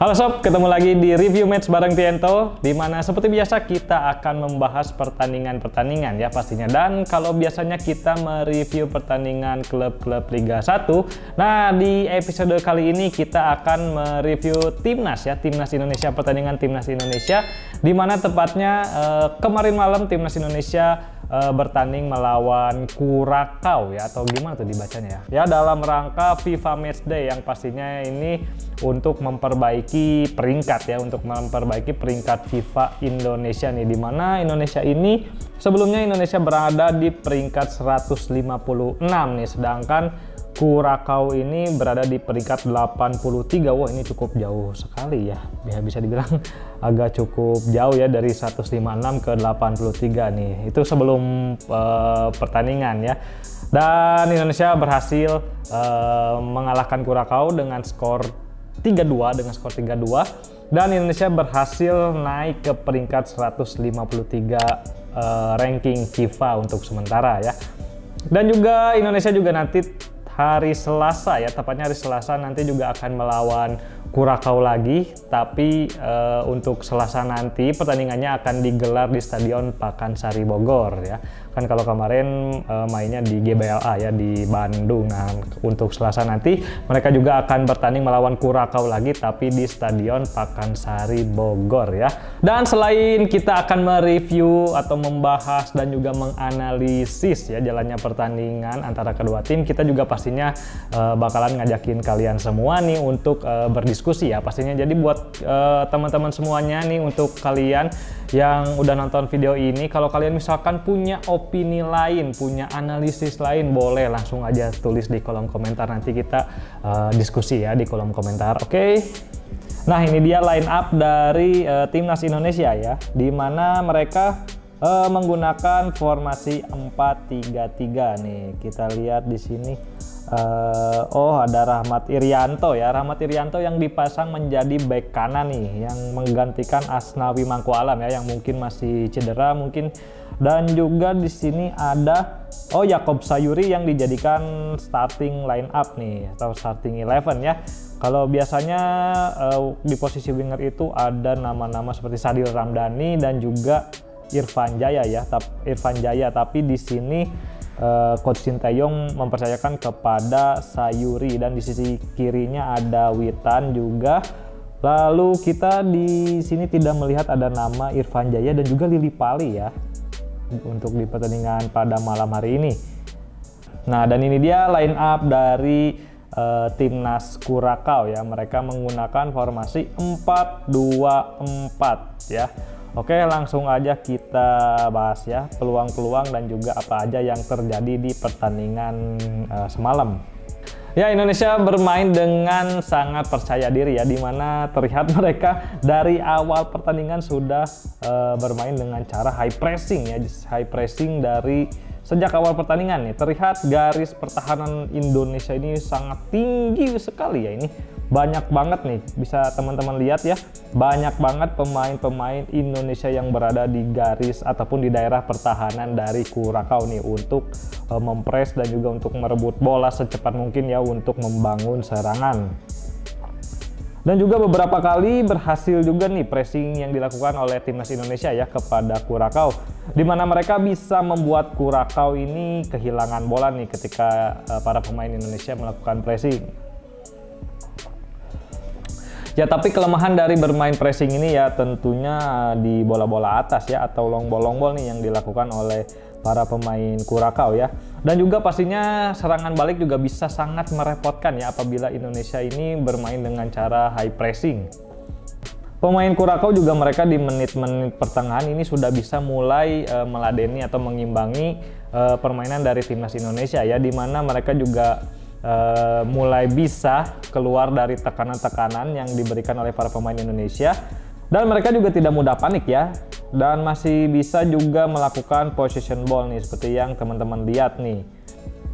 Halo sob, ketemu lagi di review match bareng Tiento, di mana seperti biasa kita akan membahas pertandingan-pertandingan ya pastinya. Dan kalau biasanya kita mereview pertandingan klub-klub Liga 1, nah di episode kali ini kita akan mereview Timnas ya, Timnas Indonesia, pertandingan Timnas Indonesia, di mana tepatnya kemarin malam Timnas Indonesia bertanding melawan Curaçao ya, atau gimana tuh dibacanya ya, dalam rangka FIFA Matchday yang pastinya ini untuk memperbaiki peringkat ya, untuk memperbaiki peringkat FIFA Indonesia nih, dimana Indonesia ini sebelumnya Indonesia berada di peringkat 156 nih, sedangkan Curaçao ini berada di peringkat 83. Wah, ini cukup jauh sekali ya, bisa dibilang agak cukup jauh ya, dari 156 ke 83 nih. Itu sebelum pertandingan ya. Dan Indonesia berhasil mengalahkan Curaçao dengan skor 3-2, dan Indonesia berhasil naik ke peringkat 153 ranking FIFA untuk sementara ya. Dan juga Indonesia juga nanti hari Selasa ya, tepatnya hari Selasa nanti juga akan melawan Curaçao lagi, tapi untuk Selasa nanti pertandingannya akan digelar di Stadion Pakansari Bogor ya. Kan kalau kemarin mainnya di GBLA ya, di Bandung. Nah, untuk Selasa nanti mereka juga akan bertanding melawan Curaçao lagi, tapi di Stadion Pakansari Bogor ya. Dan selain kita akan mereview atau membahas dan juga menganalisis ya jalannya pertandingan antara kedua tim, kita juga pastinya bakalan ngajakin kalian semua nih untuk berdiskusi ya pastinya. Jadi buat teman-teman semuanya nih, untuk kalian yang udah nonton video ini, kalau kalian misalkan punya opini lain, punya analisis lain, boleh langsung aja tulis di kolom komentar, nanti kita diskusi ya di kolom komentar. Oke. Nah, ini dia line up dari Timnas Indonesia ya, di mana mereka menggunakan formasi 4-3-3 nih. Kita lihat di sini. Oh, ada Rahmat Irianto ya, Rahmat Irianto yang dipasang menjadi bek kanan nih, yang menggantikan Asnawi Mangku Alam ya, yang mungkin masih cedera mungkin. Dan juga di sini ada Yakob Sayuri yang dijadikan starting line up nih, atau starting 11 ya. Kalau biasanya di posisi winger itu ada nama-nama seperti Sadil Ramdhani dan juga Irfan Jaya ya, tapi di sini Coach Sinteyong mempercayakan kepada Sayuri, dan di sisi kirinya ada Witan juga. Lalu kita di sini tidak melihat ada nama Irfan Jaya dan juga Lily Pali ya untuk di pertandingan pada malam hari ini. Nah, dan ini dia line up dari Timnas Curaçao ya. Mereka menggunakan formasi 4-2-4 ya. Oke, langsung aja kita bahas ya peluang-peluang dan juga apa aja yang terjadi di pertandingan semalam. Ya, Indonesia bermain dengan sangat percaya diri ya, dimana terlihat mereka dari awal pertandingan sudah bermain dengan cara high pressing ya, high pressing dari sejak awal pertandingan nih. Terlihat garis pertahanan Indonesia ini sangat tinggi sekali ya, ini banyak banget nih, bisa teman-teman lihat ya, banyak banget pemain-pemain Indonesia yang berada di garis ataupun di daerah pertahanan dari Curaçao nih, untuk mempres dan juga untuk merebut bola secepat mungkin ya, untuk membangun serangan. Dan juga beberapa kali berhasil juga nih pressing yang dilakukan oleh Timnas Indonesia ya kepada Curaçao, di mana mereka bisa membuat Curaçao ini kehilangan bola nih ketika para pemain Indonesia melakukan pressing. Ya, tapi kelemahan dari bermain pressing ini ya tentunya di bola-bola atas ya, atau long ball nih yang dilakukan oleh para pemain Curaçao ya. Dan juga pastinya serangan balik juga bisa sangat merepotkan ya apabila Indonesia ini bermain dengan cara high pressing. Pemain Curaçao juga mereka di menit-menit pertengahan ini sudah bisa mulai meladeni atau mengimbangi permainan dari Timnas Indonesia ya, di mana mereka juga mulai bisa keluar dari tekanan-tekanan yang diberikan oleh para pemain Indonesia, dan mereka juga tidak mudah panik ya, dan masih bisa juga melakukan possession ball nih seperti yang teman-teman lihat nih.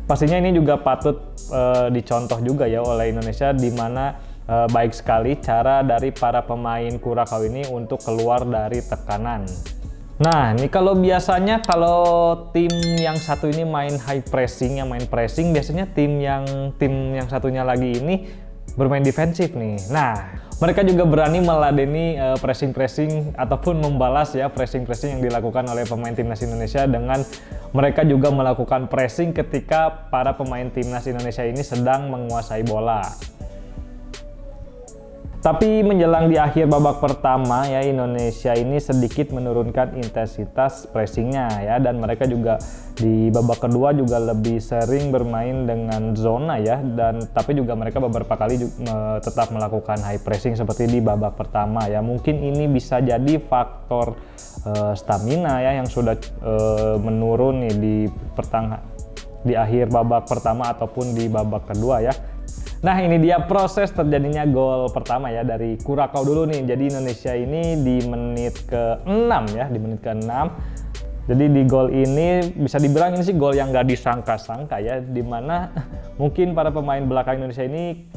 Pastinya ini juga patut dicontoh juga ya oleh Indonesia, di mana baik sekali cara dari para pemain Curaçao ini untuk keluar dari tekanan. Nah, ini kalau biasanya kalau tim yang satu ini main high pressing, yang main pressing, biasanya tim yang satunya lagi ini bermain defensif nih. Nah, mereka juga berani meladeni pressing-pressing ataupun membalas ya pressing-pressing yang dilakukan oleh pemain timnas Indonesia dengan mereka juga melakukan pressing ketika para pemain timnas Indonesia ini sedang menguasai bola. Tapi menjelang di akhir babak pertama ya, Indonesia ini sedikit menurunkan intensitas pressingnya ya, dan mereka juga di babak kedua juga lebih sering bermain dengan zona ya, dan tapi juga mereka beberapa kali tetap melakukan high pressing seperti di babak pertama ya. Mungkin ini bisa jadi faktor stamina ya yang sudah menurun nih di akhir babak pertama ataupun di babak kedua ya. Nah, ini dia proses terjadinya gol pertama ya dari Curaçao dulu nih. Jadi Indonesia ini di menit ke-6 ya, di menit ke-6. Jadi di gol ini bisa dibilang ini sih gol yang nggak disangka-sangka ya, dimana mungkin para pemain belakang Indonesia ini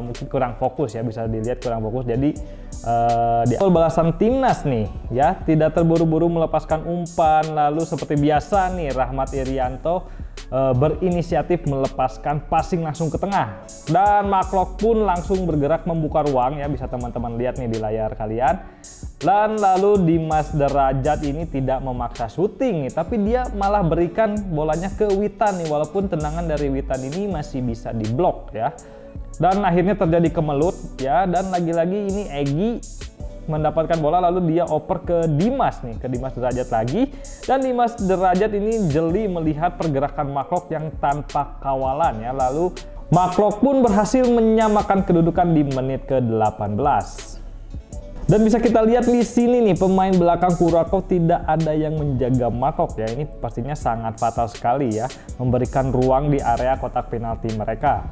mungkin kurang fokus ya, bisa dilihat kurang fokus. Jadi di awal balasan timnas nih ya, tidak terburu-buru melepaskan umpan, lalu seperti biasa nih Rahmat Irianto berinisiatif melepaskan passing langsung ke tengah, dan McLough pun langsung bergerak membuka ruang ya, bisa teman-teman lihat nih di layar kalian. Dan lalu Dimas Derajat ini tidak memaksa syuting nih, tapi dia malah berikan bolanya ke Witan nih, walaupun tendangan dari Witan ini masih bisa diblok ya. Dan akhirnya terjadi kemelut ya, dan lagi-lagi ini Egy mendapatkan bola lalu dia oper ke Dimas nih, ke Dimas Derajat lagi, dan Dimas Derajat ini jeli melihat pergerakan McLough yang tanpa kawalan ya, lalu McLough pun berhasil menyamakan kedudukan di menit ke-18. Dan bisa kita lihat di sini nih, pemain belakang Curaçao tidak ada yang menjaga McLough ya. Ini pastinya sangat fatal sekali ya, memberikan ruang di area kotak penalti mereka.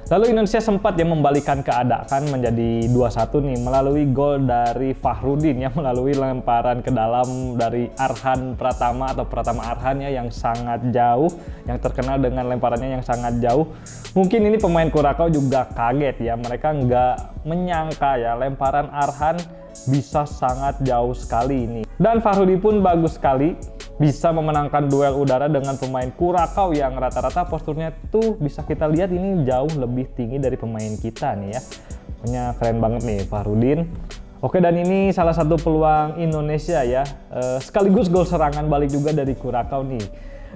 Lalu Indonesia sempat ya membalikan keadaan menjadi 2-1 nih melalui gol dari Fahrudin ya, melalui lemparan ke dalam dari Arhan Pratama atau Pratama Arhan ya, yang sangat jauh, yang terkenal dengan lemparannya yang sangat jauh. Mungkin ini pemain Curaçao juga kaget ya, mereka nggak menyangka ya lemparan Arhan bisa sangat jauh sekali ini. Dan Fahrudin pun bagus sekali, bisa memenangkan duel udara dengan pemain Curaçao yang rata-rata posturnya tuh bisa kita lihat ini jauh lebih tinggi dari pemain kita nih ya. Pokoknya keren banget nih Fahrudin. Oke, dan ini salah satu peluang Indonesia ya, sekaligus gol serangan balik juga dari Curaçao nih.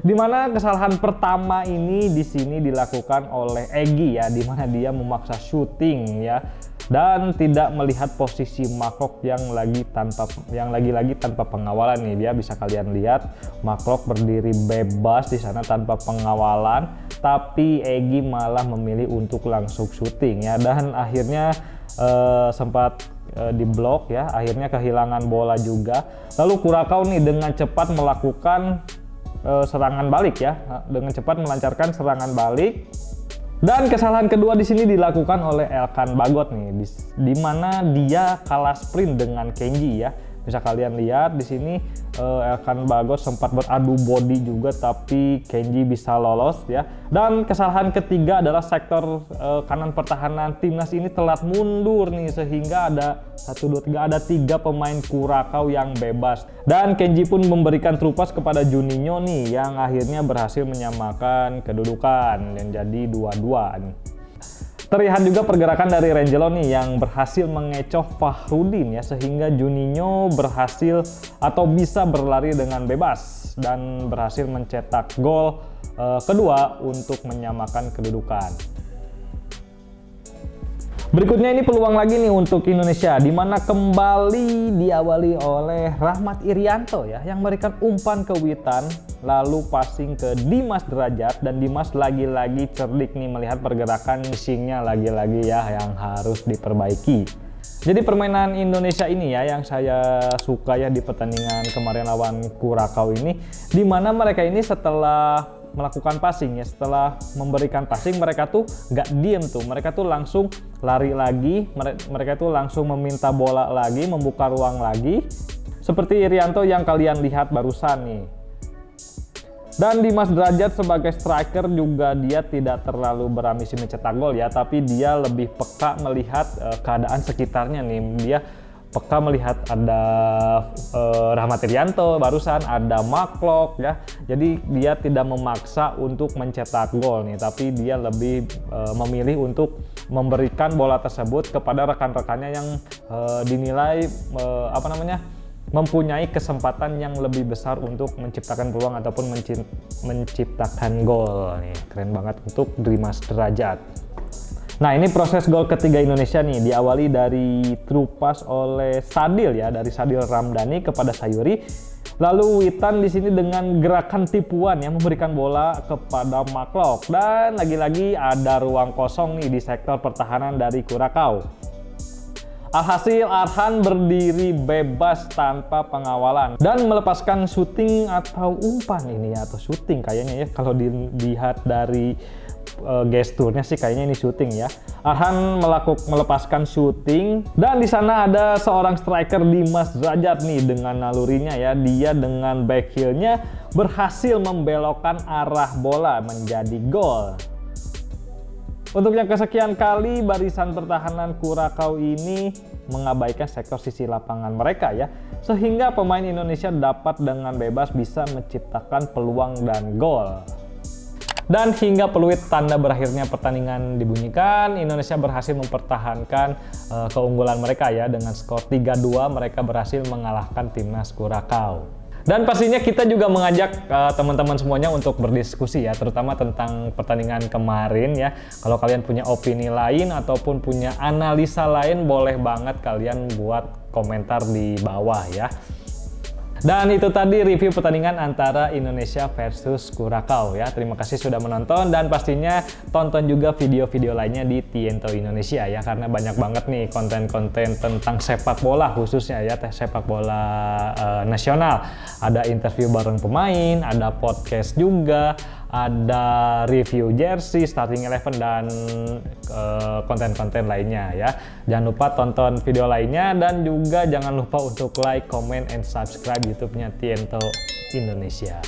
Dimana kesalahan pertama ini di sini dilakukan oleh Egy ya, dimana dia memaksa syuting ya, dan tidak melihat posisi McLough yang lagi-lagi tanpa pengawalan nih. Dia bisa kalian lihat McLough berdiri bebas di sana tanpa pengawalan, tapi Egy malah memilih untuk langsung syuting ya, dan akhirnya sempat diblok ya, akhirnya kehilangan bola juga. Lalu Curaçao nih dengan cepat melakukan serangan balik ya, dengan cepat melancarkan serangan balik. Dan kesalahan kedua di sini dilakukan oleh Elkan Bagot nih, di mana dia kalah sprint dengan Kenji ya. Bisa kalian lihat di sini Elkan Bagot sempat beradu body juga, tapi Kenji bisa lolos ya. Dan kesalahan ketiga adalah sektor kanan pertahanan timnas ini telat mundur nih, sehingga ada 3 pemain Curaçao yang bebas. Dan Kenji pun memberikan trupas kepada Juninho nih, yang akhirnya berhasil menyamakan kedudukan dan jadi 2-2 nih. Terlihat juga pergerakan dari Rangelo nih yang berhasil mengecoh Fahrudin ya, sehingga Juninho berhasil atau bisa berlari dengan bebas dan berhasil mencetak gol kedua untuk menyamakan kedudukan. Berikutnya ini peluang lagi nih untuk Indonesia, di mana kembali diawali oleh Rahmat Irianto ya, yang memberikan umpan ke Witan, lalu passing ke Dimas Derajat, dan Dimas lagi-lagi cerdik nih melihat pergerakan finishingnya lagi-lagi ya yang harus diperbaiki. Jadi permainan Indonesia ini ya yang saya suka ya di pertandingan kemarin lawan Curaçao ini, di mana mereka ini setelah melakukan passing ya, setelah memberikan passing mereka tuh nggak diem tuh, mereka tuh langsung lari lagi, mereka tuh langsung meminta bola lagi, membuka ruang lagi, seperti Irianto yang kalian lihat barusan nih. Dan Dimas Derajat sebagai striker juga dia tidak terlalu berambisi mencetak gol ya, tapi dia lebih peka melihat keadaan sekitarnya nih. Dia peka melihat ada Rahmat Irianto barusan, ada Mark ya. Jadi dia tidak memaksa untuk mencetak gol nih, tapi dia lebih memilih untuk memberikan bola tersebut kepada rekan-rekannya yang dinilai mempunyai kesempatan yang lebih besar untuk menciptakan peluang ataupun menciptakan gol nih. Keren banget untuk Dimas Derajat. Nah, ini proses gol ketiga Indonesia nih, diawali dari through pass oleh Sadil ya, dari Sadil Ramdhani kepada Sayuri. Lalu Witan di sini dengan gerakan tipuan ya, memberikan bola kepada Mark, dan lagi-lagi ada ruang kosong nih di sektor pertahanan dari Curaçao. Alhasil Arhan berdiri bebas tanpa pengawalan dan melepaskan syuting atau umpan ini ya, atau syuting kayaknya ya, kalau dilihat dari gesturnya sih kayaknya ini syuting ya. Arhan melepaskan syuting, dan di sana ada seorang striker Dimas Derajat nih dengan nalurinya ya. Dia dengan back heel-nya berhasil membelokkan arah bola menjadi gol. Untuk yang kesekian kali barisan pertahanan Curaçao ini mengabaikan sektor sisi lapangan mereka ya, sehingga pemain Indonesia dapat dengan bebas bisa menciptakan peluang dan gol. Dan hingga peluit tanda berakhirnya pertandingan dibunyikan, Indonesia berhasil mempertahankan keunggulan mereka ya. Dengan skor 3-2 mereka berhasil mengalahkan timnas Curaçao. Dan pastinya kita juga mengajak teman-teman semuanya untuk berdiskusi ya, terutama tentang pertandingan kemarin ya. Kalau kalian punya opini lain ataupun punya analisa lain, boleh banget kalian buat komentar di bawah ya. Dan itu tadi review pertandingan antara Indonesia versus Curaçao ya. Terima kasih sudah menonton, dan pastinya tonton juga video-video lainnya di Tiento Indonesia ya, karena banyak banget nih konten-konten tentang sepak bola khususnya ya, sepak bola nasional. Ada interview bareng pemain, ada podcast juga, ada review jersey, starting 11, dan konten-konten lainnya ya. Jangan lupa tonton video lainnya, dan juga jangan lupa untuk like, comment, and subscribe YouTube-nya Tiento Indonesia.